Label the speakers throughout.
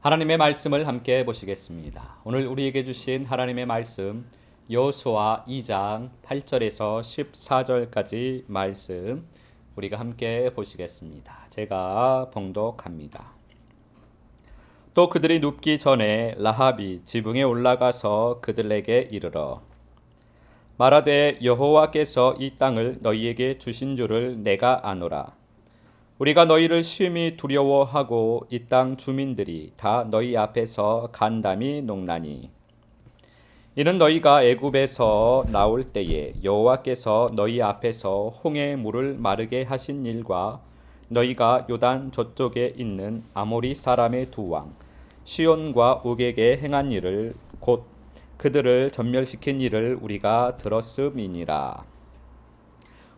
Speaker 1: 하나님의 말씀을 함께 보시겠습니다. 오늘 우리에게 주신 하나님의 말씀 여호수아 2장 8절에서 14절까지 말씀 우리가 함께 보시겠습니다. 제가 봉독합니다. 또 그들이 눕기 전에 라합이 지붕에 올라가서 그들에게 이르러 말하되 여호와께서 이 땅을 너희에게 주신 줄을 내가 아노라. 우리가 너희를 심히 두려워하고 이 땅 주민들이 다 너희 앞에서 간담이 녹나니 이는 너희가 애굽에서 나올 때에 여호와께서 너희 앞에서 홍해 물을 마르게 하신 일과 너희가 요단 저쪽에 있는 아모리 사람의 두 왕 시온과 옥에게 행한 일을 곧 그들을 전멸시킨 일을 우리가 들었음이니라.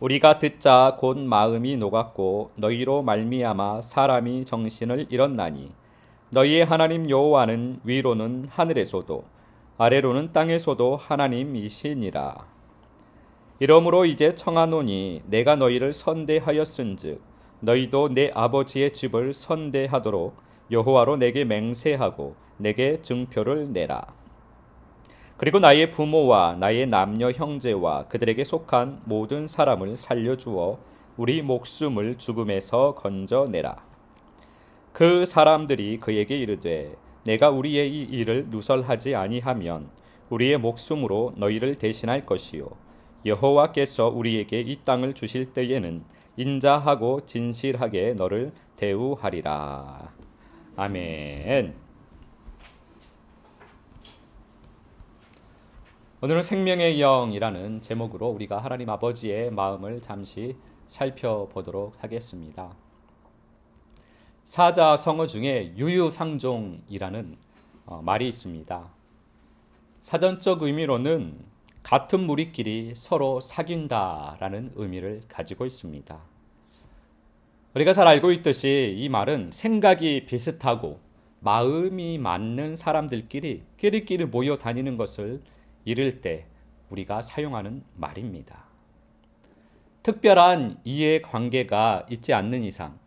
Speaker 1: 우리가 듣자 곧 마음이 녹았고 너희로 말미암아 사람이 정신을 잃었나니 너희의 하나님 여호와는 위로는 하늘에서도 아래로는 땅에서도 하나님이시니라. 이러므로 이제 청하노니 내가 너희를 선대하였은즉 너희도 내 아버지의 집을 선대하도록 여호와로 내게 맹세하고 내게 증표를 내라. 그리고 나의 부모와 나의 남녀 형제와 그들에게 속한 모든 사람을 살려주어 우리 목숨을 죽음에서 건져내라. 그 사람들이 그에게 이르되 내가 우리의 이 일을 누설하지 아니하면 우리의 목숨으로 너희를 대신할 것이요 여호와께서 우리에게 이 땅을 주실 때에는 인자하고 진실하게 너를 대우하리라. 아멘. 오늘은 생명의 영이라는 제목으로 우리가 하나님 아버지의 마음을 잠시 살펴보도록 하겠습니다. 사자성어 중에 유유상종이라는 말이 있습니다. 사전적 의미로는 같은 무리끼리 서로 사귄다라는 의미를 가지고 있습니다. 우리가 잘 알고 있듯이 이 말은 생각이 비슷하고 마음이 맞는 사람들끼리 끼리끼리 모여 다니는 것을 이를 때 우리가 사용하는 말입니다. 특별한 이해관계가 있지 않는 이상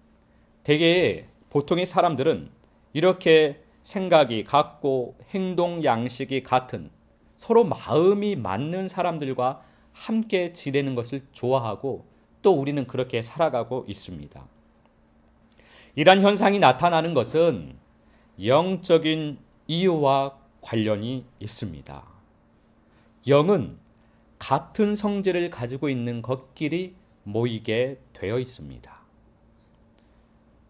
Speaker 1: 대개 보통의 사람들은 이렇게 생각이 같고 행동 양식이 같은 서로 마음이 맞는 사람들과 함께 지내는 것을 좋아하고 또 우리는 그렇게 살아가고 있습니다. 이러한 현상이 나타나는 것은 영적인 이유와 관련이 있습니다. 영은 같은 성질을 가지고 있는 것끼리 모이게 되어 있습니다.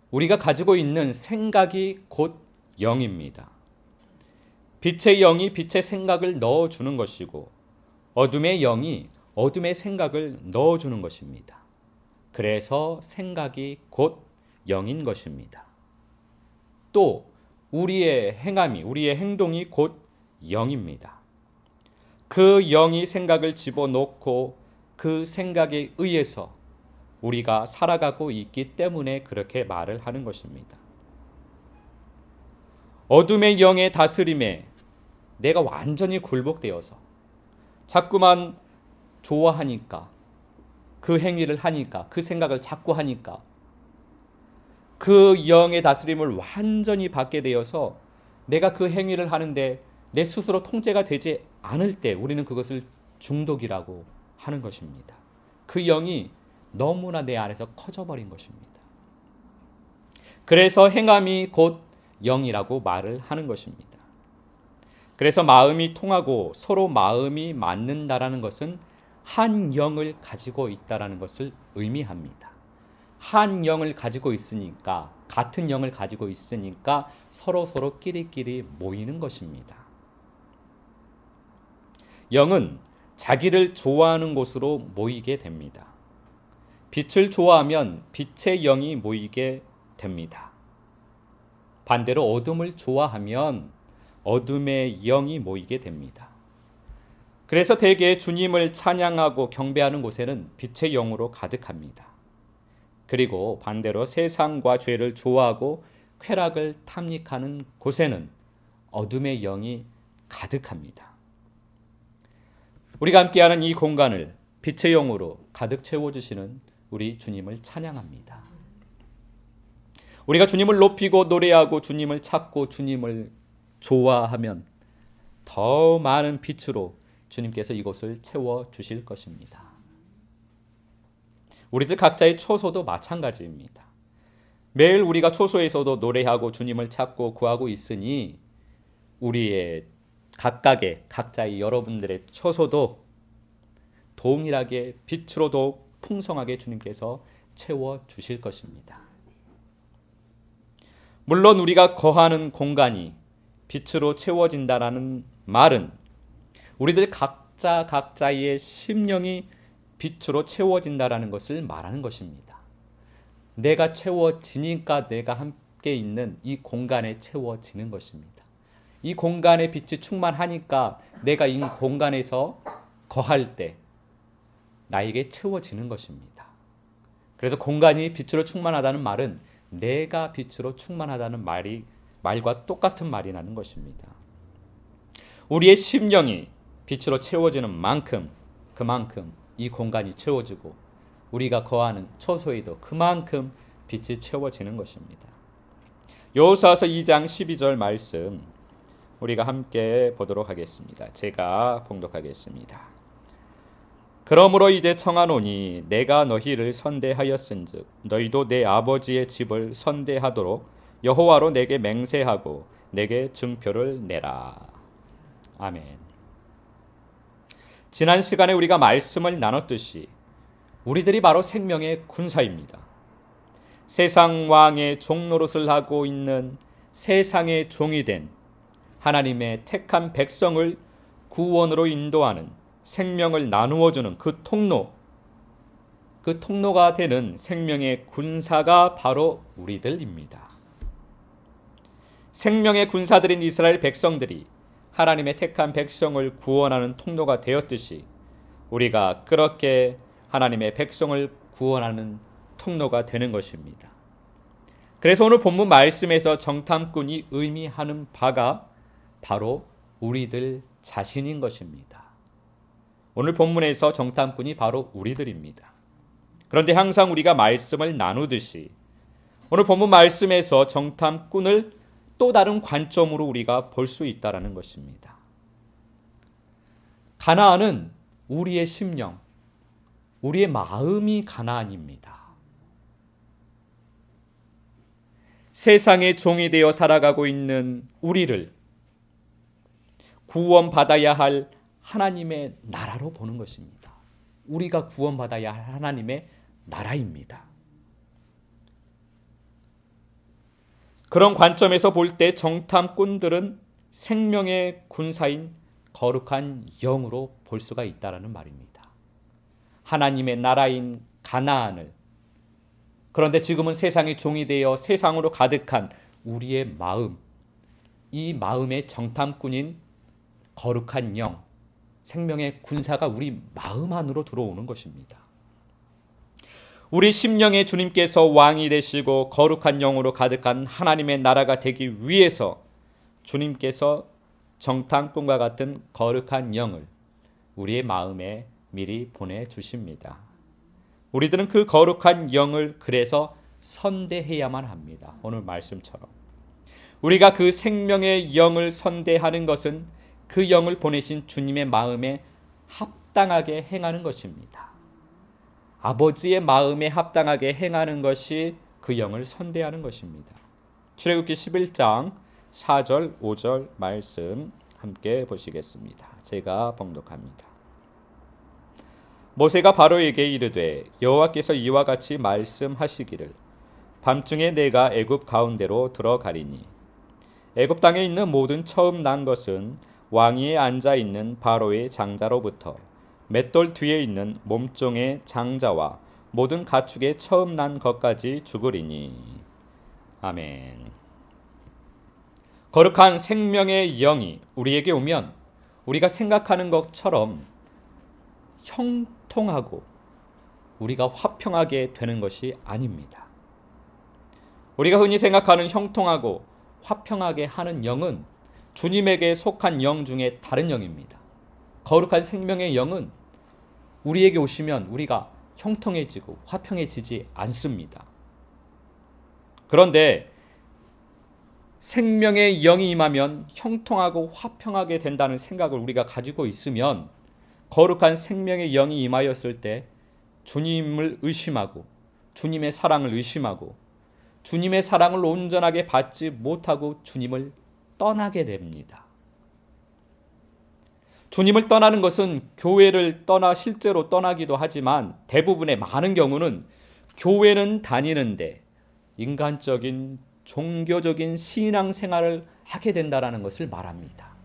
Speaker 1: 우리가 가지고 있는 생각이 곧 영입니다. 빛의 영이 빛의 생각을 넣어주는 것이고 어둠의 영이 어둠의 생각을 넣어주는 것입니다. 그래서 생각이 곧 영인 것입니다. 또 우리의 행함이, 우리의 행동이 곧 영입니다. 그 영이 생각을 집어넣고 그 생각에 의해서 우리가 살아가고 있기 때문에 그렇게 말을 하는 것입니다. 어둠의 영의 다스림에 내가 완전히 굴복되어서 자꾸만 좋아하니까 그 행위를 하니까 그 생각을 자꾸 하니까 그 영의 다스림을 완전히 받게 되어서 내가 그 행위를 하는데 내 스스로 통제가 되지 않을 때 우리는 그것을 중독이라고 하는 것입니다. 그 영이 너무나 내 안에서 커져버린 것입니다. 그래서 행함이 곧 영이라고 말을 하는 것입니다. 그래서 마음이 통하고 서로 마음이 맞는다라는 것은 한 영을 가지고 있다라는 것을 의미합니다. 한 영을 가지고 있으니까, 같은 영을 가지고 있으니까 서로 끼리끼리 모이는 것입니다. 영은 자기를 좋아하는 곳으로 모이게 됩니다. 빛을 좋아하면 빛의 영이 모이게 됩니다. 반대로 어둠을 좋아하면 어둠의 영이 모이게 됩니다. 그래서 대개 주님을 찬양하고 경배하는 곳에는 빛의 영으로 가득합니다. 그리고 반대로 세상과 죄를 좋아하고 쾌락을 탐닉하는 곳에는 어둠의 영이 가득합니다. 우리가 함께하는 이 공간을 빛의 영으로 가득 채워주시는 우리 주님을 찬양합니다. 우리가 주님을 높이고 노래하고 주님을 찾고 주님을 좋아하면 더 많은 빛으로 주님께서 이곳을 채워주실 것입니다. 우리들 각자의 초소도 마찬가지입니다. 매일 우리가 초소에서도 노래하고 주님을 찾고 구하고 있으니 우리의 각자의 여러분들의 초소도 동일하게 빛으로도 풍성하게 주님께서 채워주실 것입니다. 물론 우리가 거하는 공간이 빛으로 채워진다라는 말은 우리들 각자의 심령이 빛으로 채워진다라는 것을 말하는 것입니다. 내가 채워지니까 내가 함께 있는 이 공간에 채워지는 것입니다. 이 공간에 빛이 충만하니까 내가 이 공간에서 거할 때 나에게 채워지는 것입니다. 그래서 공간이 빛으로 충만하다는 말은 내가 빛으로 충만하다는 말과 똑같은 말이라는 것입니다. 우리의 심령이 빛으로 채워지는 만큼 그만큼 이 공간이 채워지고 우리가 거하는 처소에도 그만큼 빛이 채워지는 것입니다. 여호수아서 2장 12절 말씀 우리가 함께 보도록 하겠습니다. 제가 봉독하겠습니다. 그러므로 이제 청하노니 내가 너희를 선대하였은즉 너희도 내 아버지의 집을 선대하도록 여호와로 내게 맹세하고 내게 증표를 내라. 아멘. 지난 시간에 우리가 말씀을 나눴듯이 우리들이 바로 생명의 군사입니다. 세상 왕의 종노릇을 하고 있는 세상의 종이 된 하나님의 택한 백성을 구원으로 인도하는 생명을 나누어주는 그 통로가 되는 생명의 군사가 바로 우리들입니다. 생명의 군사들인 이스라엘 백성들이 하나님의 택한 백성을 구원하는 통로가 되었듯이 우리가 그렇게 하나님의 백성을 구원하는 통로가 되는 것입니다. 그래서 오늘 본문 말씀에서 정탐꾼이 의미하는 바가 바로 우리들 자신인 것입니다. 오늘 본문에서 정탐꾼이 바로 우리들입니다. 그런데 항상 우리가 말씀을 나누듯이 오늘 본문 말씀에서 정탐꾼을 또 다른 관점으로 우리가 볼 수 있다는 것입니다. 가나안은 우리의 심령, 우리의 마음이 가나안입니다. 세상의 종이 되어 살아가고 있는 우리를 구원받아야 할 하나님의 나라로 보는 것입니다. 우리가 구원받아야 할 하나님의 나라입니다. 그런 관점에서 볼 때 정탐꾼들은 생명의 군사인 거룩한 영으로 볼 수가 있다는 말입니다. 하나님의 나라인 가나안을 그런데 지금은 세상의 종이 되어 세상으로 가득한 우리의 마음, 이 마음의 정탐꾼인 거룩한 영, 생명의 군사가 우리 마음 안으로 들어오는 것입니다. 우리 심령에 주님께서 왕이 되시고 거룩한 영으로 가득한 하나님의 나라가 되기 위해서 주님께서 정탐꾼과 같은 거룩한 영을 우리의 마음에 미리 보내주십니다. 우리들은 그 거룩한 영을 그래서 선대해야만 합니다. 오늘 말씀처럼 우리가 그 생명의 영을 선대하는 것은 그 영을 보내신 주님의 마음에 합당하게 행하는 것입니다. 아버지의 마음에 합당하게 행하는 것이 그 영을 선대하는 것입니다. 출애굽기 11장 4절 5절 말씀 함께 보시겠습니다. 제가 봉독합니다. 모세가 바로에게 이르되 여호와께서 이와 같이 말씀하시기를 밤중에 내가 애굽 가운데로 들어가리니 애굽 땅에 있는 모든 처음 난 것은 왕위에 앉아 있는 바로의 장자로부터 맷돌 뒤에 있는 몸종의 장자와 모든 가축의 처음 난 것까지 죽으리니. 아멘. 거룩한 생명의 영이 우리에게 오면 우리가 생각하는 것처럼 형통하고 우리가 화평하게 되는 것이 아닙니다. 우리가 흔히 생각하는 형통하고 화평하게 하는 영은 주님에게 속한 영 중에 다른 영입니다. 거룩한 생명의 영은 우리에게 오시면 우리가 형통해지고 화평해지지 않습니다. 그런데 생명의 영이 임하면 형통하고 화평하게 된다는 생각을 우리가 가지고 있으면 거룩한 생명의 영이 임하였을 때 주님을 의심하고 주님의 사랑을 의심하고 주님의 사랑을 온전하게 받지 못하고 주님을 떠나게 됩니다. 주님을 떠나는 것은 교회를 떠나 실제로 떠나기도 하지만 대부분의 많은 경우는 교회는 다니는데 인간적인 종교적인 신앙생활을 하게 된다는 것을 말합니다.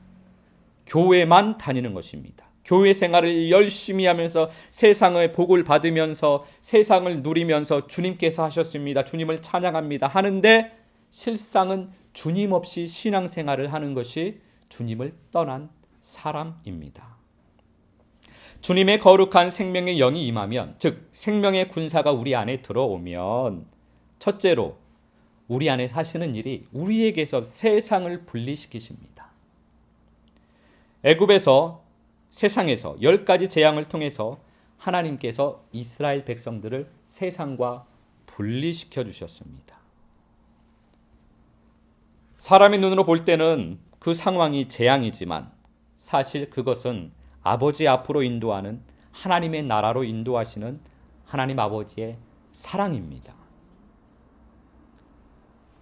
Speaker 1: 교회만 다니는 것입니다. 교회 생활을 열심히 하면서 세상의 복을 받으면서 세상을 누리면서 주님께서 하셨습니다. 주님을 찬양합니다. 하는데 실상은 주님 없이 신앙생활을 하는 것이 주님을 떠난 사람입니다. 주님의 거룩한 생명의 영이 임하면, 즉 생명의 군사가 우리 안에 들어오면 첫째로 우리 안에 하시는 일이 우리에게서 세상을 분리시키십니다. 애굽에서 세상에서 10가지 재앙을 통해서 하나님께서 이스라엘 백성들을 세상과 분리시켜 주셨습니다. 사람의 눈으로 볼 때는 그 상황이 재앙이지만 사실 그것은 아버지 앞으로 인도하는 하나님의 나라로 인도하시는 하나님 아버지의 사랑입니다.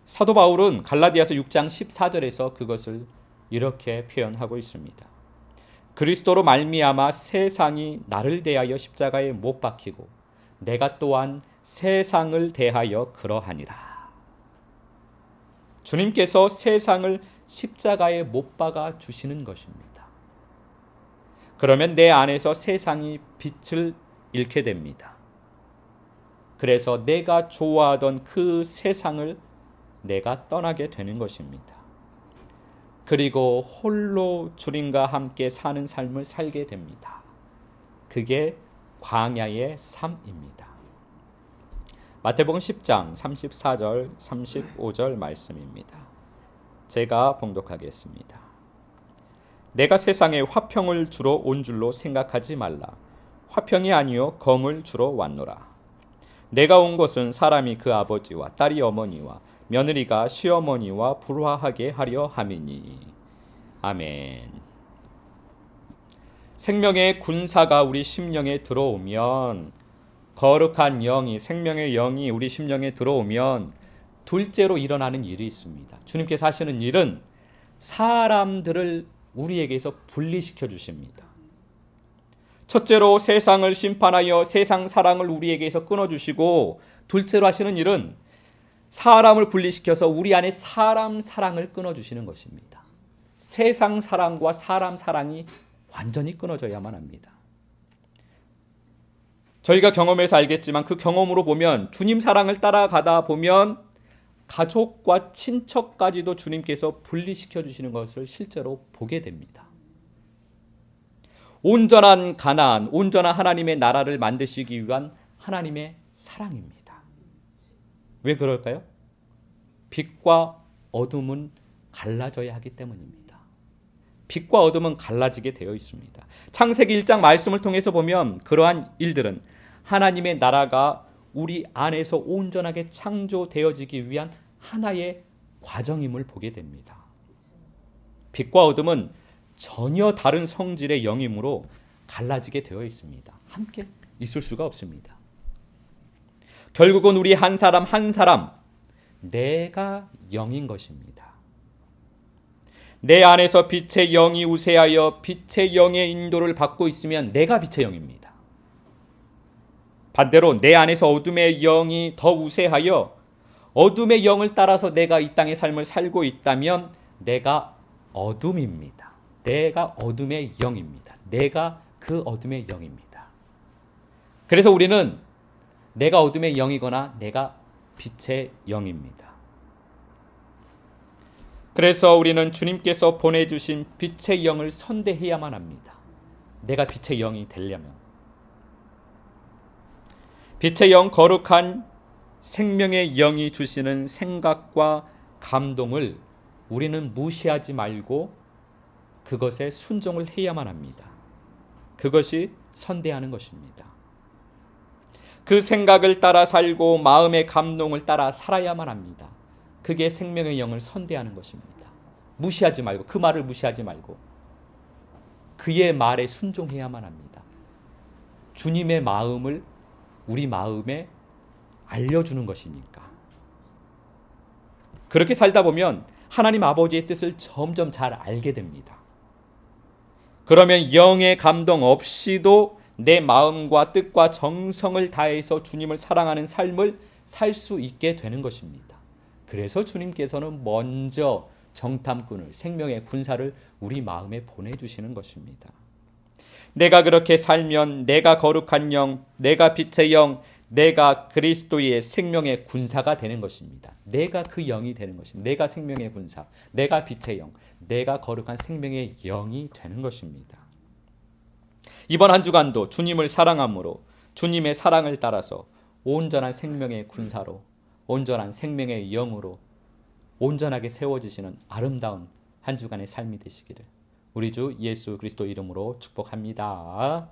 Speaker 1: 사도 바울은 갈라디아서 6장 14절에서 그것을 이렇게 표현하고 있습니다. 그리스도로 말미암아 세상이 나를 대하여 십자가에 못 박히고 내가 또한 세상을 대하여 그러하니라. 주님께서 세상을 십자가에 못 박아 주시는 것입니다. 그러면 내 안에서 세상이 빛을 잃게 됩니다. 그래서 내가 좋아하던 그 세상을 내가 떠나게 되는 것입니다. 그리고 홀로 주님과 함께 사는 삶을 살게 됩니다. 그게 광야의 삶입니다. 마태복음 10장 34절 35절 말씀입니다. 제가 봉독하겠습니다. 내가 세상에 화평을 주러 온 줄로 생각하지 말라. 화평이 아니요 검을 주러 왔노라. 내가 온 것은 사람이 그 아버지와 딸이 어머니와 며느리가 시어머니와 불화하게 하려 함이니. 아멘. 생명의 군사가 우리 심령에 들어오면, 거룩한 영이, 생명의 영이 우리 심령에 들어오면 둘째로 일어나는 일이 있습니다. 주님께서 하시는 일은 사람들을 우리에게서 분리시켜 주십니다. 첫째로 세상을 심판하여 세상 사랑을 우리에게서 끊어주시고, 둘째로 하시는 일은 사람을 분리시켜서 우리 안에 사람 사랑을 끊어주시는 것입니다. 세상 사랑과 사람 사랑이 완전히 끊어져야만 합니다. 저희가 경험해서 알겠지만 그 경험으로 보면 주님 사랑을 따라가다 보면 가족과 친척까지도 주님께서 분리시켜 주시는 것을 실제로 보게 됩니다. 온전한 가나안, 온전한 하나님의 나라를 만드시기 위한 하나님의 사랑입니다. 왜 그럴까요? 빛과 어둠은 갈라져야 하기 때문입니다. 빛과 어둠은 갈라지게 되어 있습니다. 창세기 1장 말씀을 통해서 보면 그러한 일들은 하나님의 나라가 우리 안에서 온전하게 창조되어지기 위한 하나의 과정임을 보게 됩니다. 빛과 어둠은 전혀 다른 성질의 영이므로 갈라지게 되어 있습니다. 함께 있을 수가 없습니다. 결국은 우리 한 사람 한 사람 내가 영인 것입니다. 내 안에서 빛의 영이 우세하여 빛의 영의 인도를 받고 있으면 내가 빛의 영입니다. 반대로 내 안에서 어둠의 영이 더 우세하여 어둠의 영을 따라서 내가 이 땅의 삶을 살고 있다면 내가 어둠입니다. 내가 어둠의 영입니다. 내가 그 어둠의 영입니다. 그래서 우리는 내가 어둠의 영이거나 내가 빛의 영입니다. 그래서 우리는 주님께서 보내주신 빛의 영을 선대해야만 합니다. 내가 빛의 영이 되려면. 빛의 영, 거룩한 생명의 영이 주시는 생각과 감동을 우리는 무시하지 말고 그것에 순종을 해야만 합니다. 그것이 선대하는 것입니다. 그 생각을 따라 살고 마음의 감동을 따라 살아야만 합니다. 그게 생명의 영을 선대하는 것입니다. 무시하지 말고, 그 말을 무시하지 말고 그의 말에 순종해야만 합니다. 주님의 마음을 우리 마음에 알려주는 것이니까. 그렇게 살다 보면 하나님 아버지의 뜻을 점점 잘 알게 됩니다. 그러면 영의 감동 없이도 내 마음과 뜻과 정성을 다해서 주님을 사랑하는 삶을 살 수 있게 되는 것입니다. 그래서 주님께서는 먼저 정탐꾼을, 생명의 군사를 우리 마음에 보내주시는 것입니다. 내가 그렇게 살면 내가 거룩한 영, 내가 빛의 영, 내가 그리스도의 생명의 군사가 되는 것입니다. 내가 그 영이 되는 것입니다. 내가 생명의 군사, 내가 빛의 영, 내가 거룩한 생명의 영이 되는 것입니다. 이번 한 주간도 주님을 사랑함으로 주님의 사랑을 따라서 온전한 생명의 군사로, 온전한 생명의 영으로 온전하게 세워지시는 아름다운 한 주간의 삶이 되시기를 우리 주 예수 그리스도 이름으로 축복합니다.